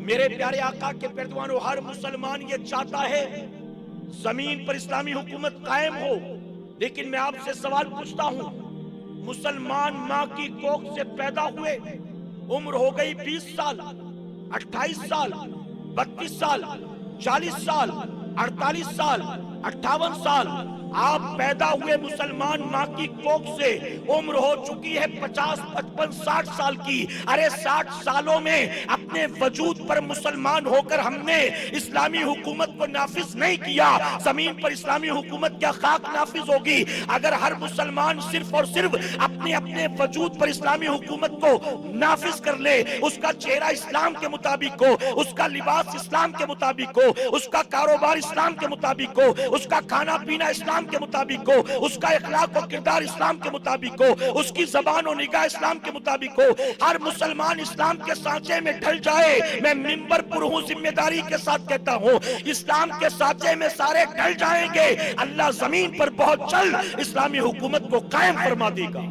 میرے پیارے آقا کے پیروانوں، ہر مسلمان یہ چاہتا ہے زمین پر اسلامی حکومت قائم ہو، لیکن میں آپ سے سوال پوچھتا ہوں، مسلمان ماں کی کوکھ سے پیدا ہوئے، عمر ہو گئی 20 سال، 28 سال، 32 سال، 40 سال، 48 سال، 58 سال، آپ پیدا ہوئے مسلمان ماں کی کوکھ سے، عمر ہو چکی ہے 50، 55، 60 سال کی۔ ارے 60 سالوں میں اپنے وجود پر مسلمان ہو کر ہم نے اسلامی حکومت کو نافذ نہیں کیا۔ زمین پر اسلامی حکومت کیا خاک نافذ ہوگی؟ اگر ہر مسلمان صرف اور صرف اپنے وجود پر اسلامی حکومت کو نافذ کر لے، اس کا چہرہ اسلام کے مطابق ہو، اس کا لباس اسلام کے مطابق ہو، اس کا کاروبار اسلام کے مطابق ہو، اس کا کھانا پینا اسلام کے مطابق ہو، اس کا اخلاق و کردار اسلام کے مطابق ہو، اس کی زبان و نگاہ اسلام کے مطابق ہو، ہر مسلمان اسلام کے سانچے میں ڈھل جائے۔ میں منبر پر ہوں، ذمہ داری کے ساتھ کہتا ہوں، اسلام کے سانچے میں سارے ڈھل جائیں گے، اللہ زمین پر بہت جلد اسلامی حکومت کو قائم فرما دے گا۔